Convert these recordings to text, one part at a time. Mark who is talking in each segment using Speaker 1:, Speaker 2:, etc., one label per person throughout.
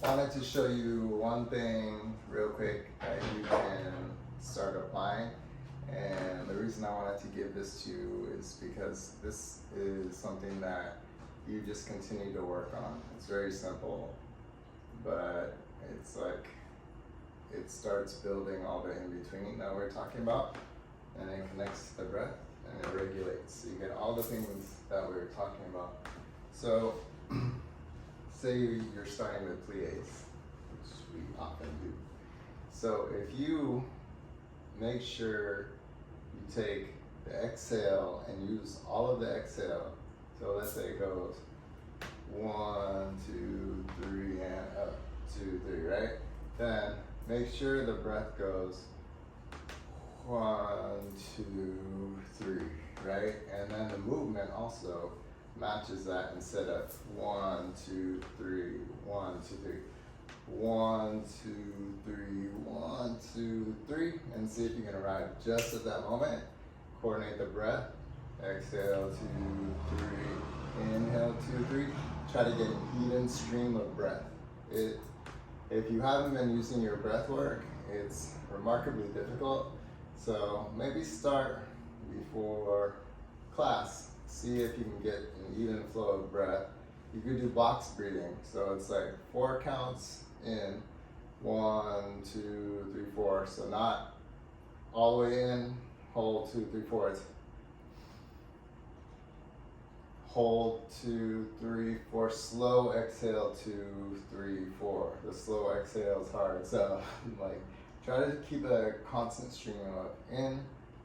Speaker 1: wanted to show you one thing real quick that you can start applying. And the reason I wanted to give this to you is because this is something that you just continue to work on. It's very simple, but it's like it starts building all the in-between that we're talking about, and it connects to the breath and it regulates. So you get all the things that we were talking about. So say you're starting with plies, which we often do. So if you make sure you take the exhale and use all of the exhale. So let's say it goes 1, 2, 3, and up, 2, 3, right? Then make sure the breath goes 1, 2, 3, right? And then the movement also matches that instead of 1, 2, 3, 1, 2, 3. 1, 2, 3, 1, 2, 3, and see if you can arrive just at that moment. Coordinate the breath. Exhale, 2, 3. Inhale, 2, 3. Try to get an even stream of breath. If you haven't been using your breath work, it's remarkably difficult. So maybe start before class. See if you can get an even flow of breath. You could do box breathing. So it's like 4 counts in, 1, 2, 3, 4. So not all the way in, hold 2, 3, 4. It's hold 2, 3, 4. Slow exhale 2, 3, 4. The slow exhale is hard. So like try to keep a constant stream of in,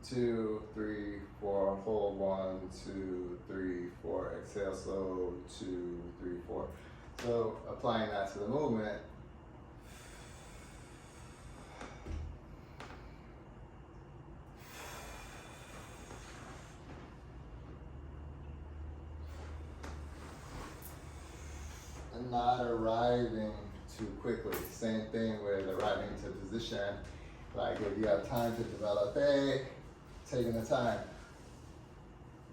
Speaker 1: 2, 3, 4. Hold 1, 2, 3, 4. Exhale slow 2, 3, 4. So applying that to the movement. And not arriving too quickly. Same thing with arriving to position. Like if you have time to develop taking the time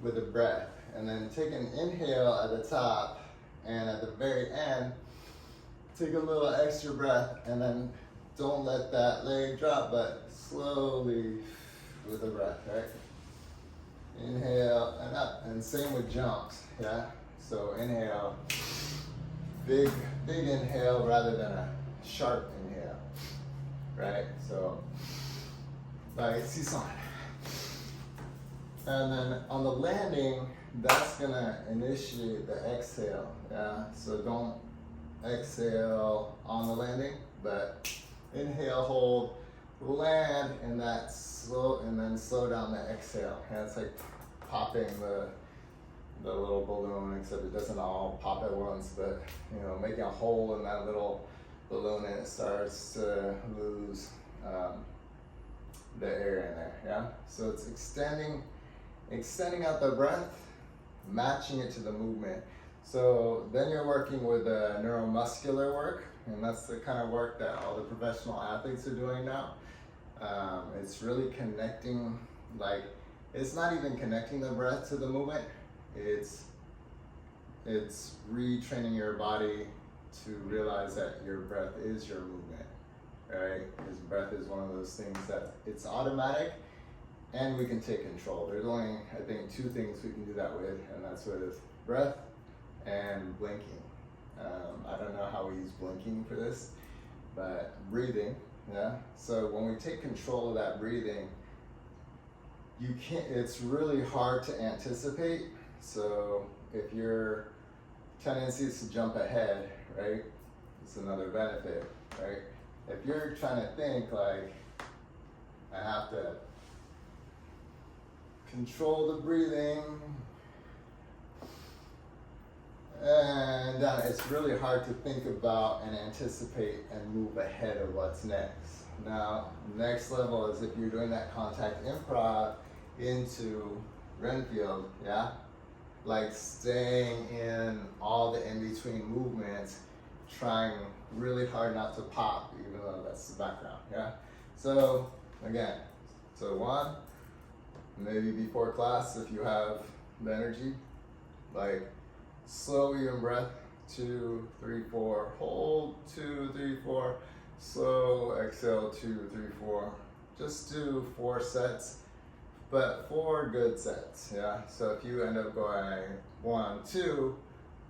Speaker 1: with the breath. And then take an inhale at the top, and at the very end, take a little extra breath, and then don't let that leg drop, but slowly with the breath, right? Inhale and up, and same with jumps, yeah? So inhale, big inhale rather than a sharp inhale, right? So, like seesaw. And then on the landing, that's gonna initiate the exhale, yeah? So don't exhale on the landing, but inhale, hold, land, and that slow, and then slow down the exhale. And it's like popping the little balloon, except it doesn't all pop at once, but you know, making a hole in that little balloon, and it starts to lose the air in there, yeah? So it's extending out the breath, matching it to the movement. So then you're working with neuromuscular work, and that's the kind of work that all the professional athletes are doing now. It's really connecting, like, it's not even connecting the breath to the movement, it's retraining your body to realize that your breath is your movement, right? Because breath is one of those things that it's automatic, and we can take control. There's only, I think, 2 things we can do that with, and that's with breath and blinking. I don't know how we use blinking for this, but breathing, yeah? So when we take control of that breathing, it's really hard to anticipate. So if your tendency is to jump ahead, right? It's another benefit, right? If you're trying to think like, I have to control the breathing, and it's really hard to think about and anticipate and move ahead of what's next. Now, next level is if you're doing that contact improv into Renfield, yeah? Like staying in all the in-between movements, trying really hard not to pop, even though that's the background, yeah? So, again, so 1, maybe before class, if you have the energy, like slow even breath, 2, 3, 4, hold, 2, Slow exhale, 2, 3, 4. Just do 4 sets, but 4 good sets, yeah? So if you end up going 1, 2,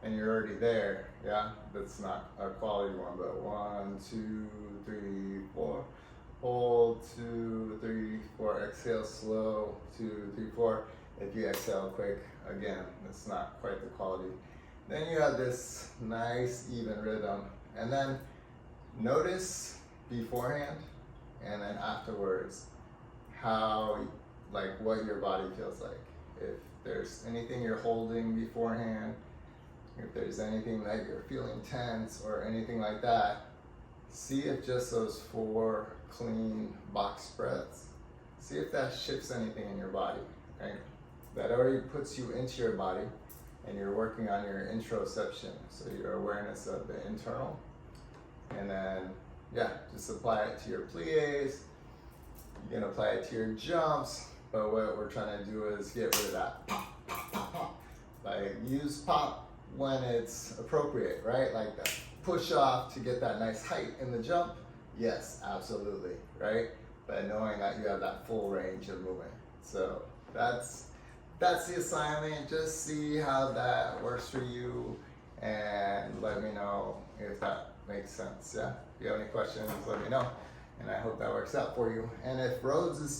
Speaker 1: and you're already there, yeah? That's not a quality one, but 1, 2, 3, 4. Hold, 2, 3, 4. Exhale slow, 2, 3, 4. If you exhale quick, again, it's not quite the quality. Then you have this nice even rhythm. And then notice beforehand and then afterwards how, like, what your body feels like. If there's anything you're holding beforehand, if there's anything that you're feeling tense or anything like that, see if just those 4 clean box breaths, see if that shifts anything in your body, right? That already puts you into your body and you're working on your interoception, so your awareness of the internal. And then, yeah, just apply it to your plies. You can apply it to your jumps, but what we're trying to do is get rid of that pop, pop, pop, pop. Like, use pop when it's appropriate, right? Like that push off to get that nice height in the jump. Yes, absolutely, right? But knowing that you have that full range of movement. So that's the assignment. Just see how that works for you and let me know if that makes sense, yeah? If you have any questions, let me know. And I hope that works out for you. And if Rhodes is